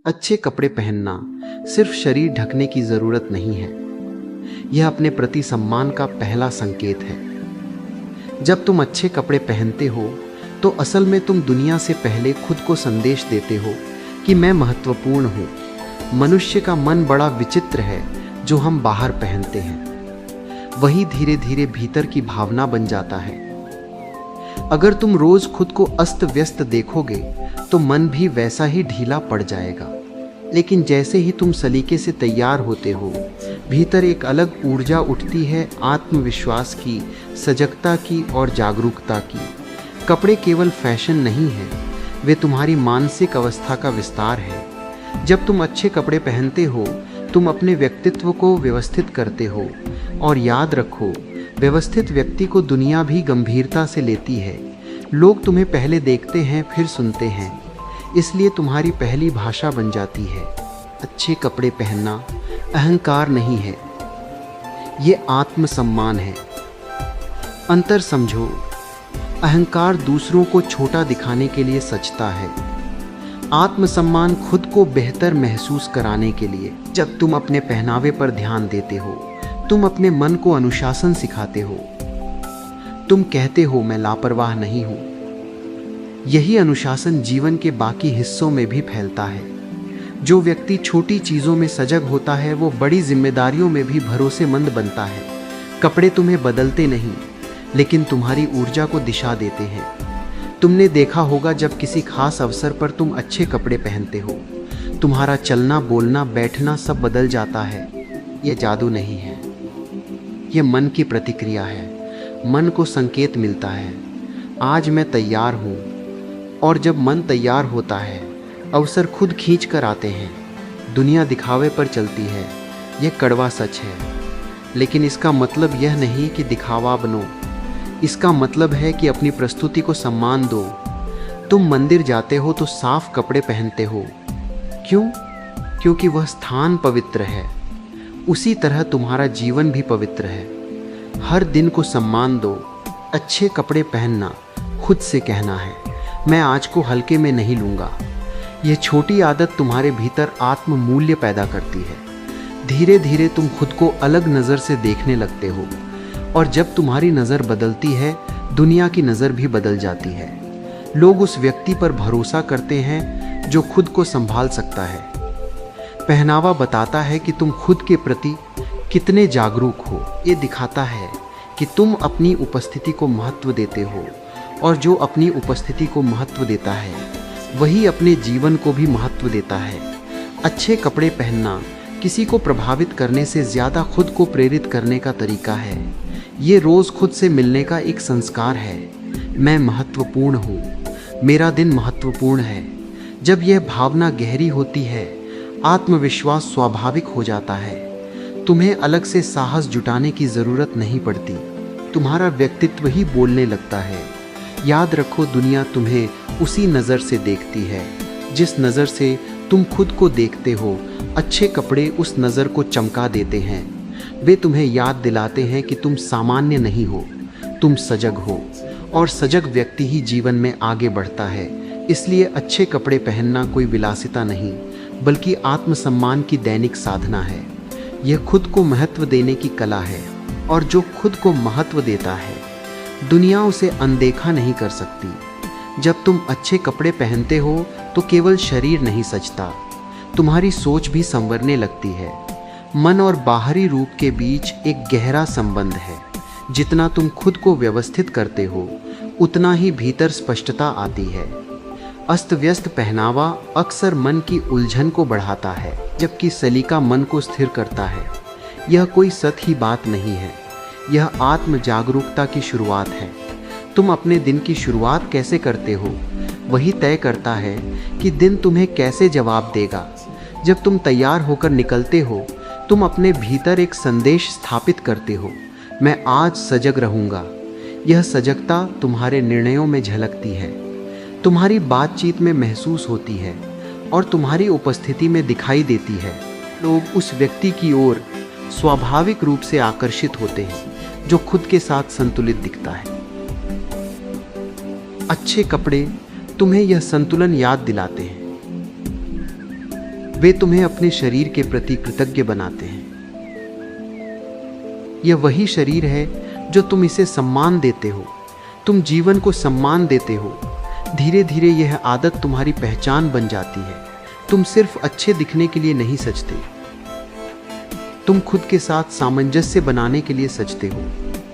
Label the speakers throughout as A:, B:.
A: अच्छे कपड़े पहनना सिर्फ शरीर ढकने की जरूरत नहीं है, यह अपने प्रति सम्मान का पहला संकेत है। जब तुम अच्छे कपड़े पहनते हो तो असल में तुम दुनिया से पहले खुद को संदेश देते हो कि मैं महत्वपूर्ण हूँ। मनुष्य का मन बड़ा विचित्र है, जो हम बाहर पहनते हैं वही धीरे धीरे भीतर की भावना बन जाता है। अगर तुम रोज खुद को अस्त व्यस्त देखोगे तो मन भी वैसा ही ढीला पड़ जाएगा। लेकिन जैसे ही तुम सलीके से तैयार होते हो, भीतर एक अलग ऊर्जा उठती है, आत्मविश्वास की, सजगता की और जागरूकता की। कपड़े केवल फैशन नहीं है, वे तुम्हारी मानसिक अवस्था का विस्तार है। जब तुम अच्छे कपड़े पहनते हो, तुम अपने व्यक्तित्व को व्यवस्थित करते हो। और याद रखो, व्यवस्थित व्यक्ति को दुनिया भी गंभीरता से लेती है। लोग तुम्हें पहले देखते हैं फिर सुनते हैं, इसलिए तुम्हारी पहली भाषा बन जाती है। अच्छे कपड़े पहनना अहंकार नहीं है, ये आत्मसम्मान है। अंतर समझो, अहंकार दूसरों को छोटा दिखाने के लिए सचता है, आत्मसम्मान खुद को बेहतर महसूस कराने के लिए। जब तुम अपने पहनावे पर ध्यान देते हो, तुम अपने मन को अनुशासन सिखाते हो। तुम कहते हो मैं लापरवाह नहीं हूं। यही अनुशासन जीवन के बाकी हिस्सों में भी फैलता है। जो व्यक्ति छोटी चीजों में सजग होता है, वो बड़ी जिम्मेदारियों में भी भरोसेमंद बनता है। कपड़े तुम्हें बदलते नहीं, लेकिन तुम्हारी ऊर्जा को दिशा देते हैं। तुमने देखा होगा, जब किसी खास अवसर पर तुम अच्छे कपड़े पहनते हो, तुम्हारा चलना, बोलना, बैठना सब बदल जाता है। यह जादू नहीं है, यह मन की प्रतिक्रिया है। मन को संकेत मिलता है, आज मैं तैयार हूँ। और जब मन तैयार होता है, अवसर खुद खींच कर आते हैं। दुनिया दिखावे पर चलती है, यह कड़वा सच है। लेकिन इसका मतलब यह नहीं कि दिखावा बनो, इसका मतलब है कि अपनी प्रस्तुति को सम्मान दो। तुम मंदिर जाते हो तो साफ कपड़े पहनते हो, क्यों? क्योंकि वह स्थान पवित्र है। उसी तरह तुम्हारा जीवन भी पवित्र है। हर दिन को सम्मान दो। अच्छे कपड़े पहनना खुद से कहना है, मैं आज को हल्के में नहीं लूँगा। यह छोटी आदत तुम्हारे भीतर आत्म मूल्य पैदा करती है। धीरे धीरे तुम खुद को अलग नज़र से देखने लगते हो, और जब तुम्हारी नज़र बदलती है, दुनिया की नज़र भी बदल जाती है। लोग उस व्यक्ति पर भरोसा करते हैं जो खुद को संभाल सकता है। पहनावा बताता है कि तुम खुद के प्रति कितने जागरूक हो। ये दिखाता है कि तुम अपनी उपस्थिति को महत्व देते हो, और जो अपनी उपस्थिति को महत्व देता है, वही अपने जीवन को भी महत्व देता है। अच्छे कपड़े पहनना किसी को प्रभावित करने से ज़्यादा खुद को प्रेरित करने का तरीका है। ये रोज़ खुद से मिलने का एक संस्कार है। मैं महत्वपूर्ण हूँ, मेरा दिन महत्वपूर्ण है। जब यह भावना गहरी होती है, आत्मविश्वास स्वाभाविक हो जाता है। तुम्हें अलग से साहस जुटाने की ज़रूरत नहीं पड़ती, तुम्हारा व्यक्तित्व ही बोलने लगता है। याद रखो, दुनिया तुम्हें उसी नज़र से देखती है जिस नज़र से तुम खुद को देखते हो। अच्छे कपड़े उस नज़र को चमका देते हैं। वे तुम्हें याद दिलाते हैं कि तुम सामान्य नहीं हो, तुम सजग हो, और सजग व्यक्ति ही जीवन में आगे बढ़ता है। इसलिए अच्छे कपड़े पहनना कोई विलासिता नहीं, बल्कि आत्मसम्मान की दैनिक साधना है। यह खुद को महत्व देने की कला है, और जो खुद को महत्व देता है, दुनिया उसे अनदेखा नहीं कर सकती। जब तुम अच्छे कपड़े पहनते हो तो केवल शरीर नहीं सजता, तुम्हारी सोच भी संवरने लगती है। मन और बाहरी रूप के बीच एक गहरा संबंध है। जितना तुम खुद को व्यवस्थित करते हो, उतना ही भीतर स्पष्टता आती है। अस्त व्यस्त पहनावा अक्सर मन की उलझन को बढ़ाता है, जबकि सलीका मन को स्थिर करता है। यह कोई सतही बात नहीं है, यह आत्म जागरूकता की शुरुआत है। तुम अपने दिन की शुरुआत कैसे करते हो, वही तय करता है कि दिन तुम्हें कैसे जवाब देगा। जब तुम तैयार होकर निकलते हो, तुम अपने भीतर एक संदेश स्थापित करते हो, मैं आज सजग रहूँगा। यह सजगता तुम्हारे निर्णयों में झलकती है, तुम्हारी बातचीत में महसूस होती है, और तुम्हारी उपस्थिति में दिखाई देती है। लोग उस व्यक्ति की ओर स्वाभाविक रूप से आकर्षित होते हैं जो खुद के साथ संतुलित दिखता है। अच्छे कपड़े तुम्हें यह संतुलन याद दिलाते हैं। वे तुम्हें अपने शरीर के प्रति कृतज्ञ बनाते हैं। यह वही शरीर है जो तुम इसे सम्मान देते हो। तुम जीवन को सम्मान देते हो। धीरे धीरे यह आदत तुम्हारी पहचान बन जाती है। तुम सिर्फ अच्छे दिखने के लिए नहीं सजते, तुम खुद के साथ सामंजस्य बनाने के लिए सजते हो।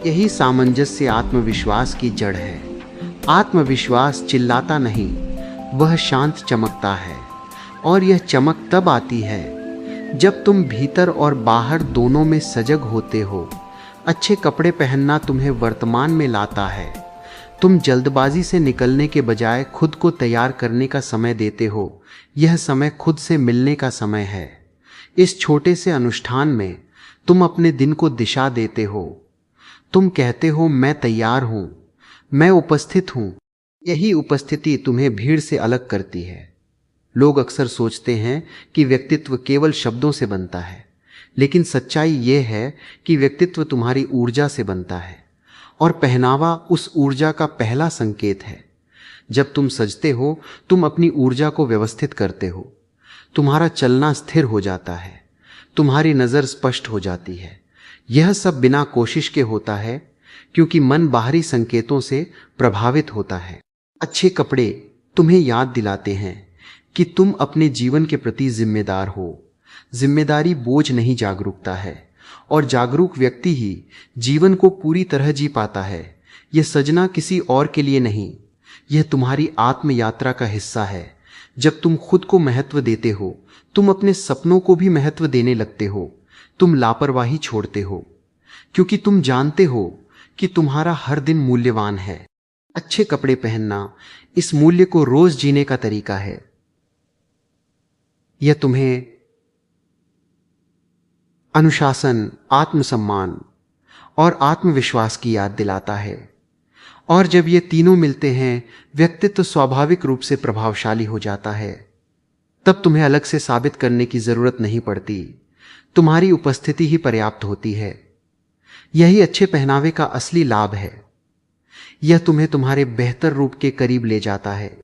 A: यही सामंजस्य आत्मविश्वास की जड़ है। आत्मविश्वास चिल्लाता नहीं, वह शांत चमकता है। और यह चमक तब आती है जब तुम भीतर और बाहर दोनों में सजग होते हो। अच्छे कपड़े पहनना तुम्हें वर्तमान में लाता है। तुम जल्दबाजी से निकलने के बजाय खुद को तैयार करने का समय देते हो। यह समय खुद से मिलने का समय है। इस छोटे से अनुष्ठान में तुम अपने दिन को दिशा देते हो। तुम कहते हो, मैं तैयार हूं, मैं उपस्थित हूं। यही उपस्थिति तुम्हें भीड़ से अलग करती है। लोग अक्सर सोचते हैं कि व्यक्तित्व केवल शब्दों से बनता है, लेकिन सच्चाई यह है कि व्यक्तित्व तुम्हारी ऊर्जा से बनता है, और पहनावा उस ऊर्जा का पहला संकेत है। जब तुम सजते हो, तुम अपनी ऊर्जा को व्यवस्थित करते हो। तुम्हारा चलना स्थिर हो जाता है, तुम्हारी नज़र स्पष्ट हो जाती है। यह सब बिना कोशिश के होता है, क्योंकि मन बाहरी संकेतों से प्रभावित होता है। अच्छे कपड़े तुम्हें याद दिलाते हैं कि तुम अपने जीवन के प्रति जिम्मेदार हो। जिम्मेदारी बोझ नहीं, जागरूकता है। और जागरूक व्यक्ति ही जीवन को पूरी तरह जी पाता है। यह सजना किसी और के लिए नहीं, यह तुम्हारी आत्म यात्रा का हिस्सा है। जब तुम खुद को महत्व देते हो, तुम अपने सपनों को भी महत्व देने लगते हो। तुम लापरवाही छोड़ते हो, क्योंकि तुम जानते हो कि तुम्हारा हर दिन मूल्यवान है। अच्छे कपड़े पहनना इस मूल्य को रोज जीने का तरीका है। यह तुम्हें अनुशासन, आत्मसम्मान और आत्मविश्वास की याद दिलाता है। और जब ये तीनों मिलते हैं, व्यक्तित्व स्वाभाविक रूप से प्रभावशाली हो जाता है। तब तुम्हें अलग से साबित करने की जरूरत नहीं पड़ती, तुम्हारी उपस्थिति ही पर्याप्त होती है। यही अच्छे पहनावे का असली लाभ है। यह तुम्हें तुम्हारे बेहतर रूप के करीब ले जाता है।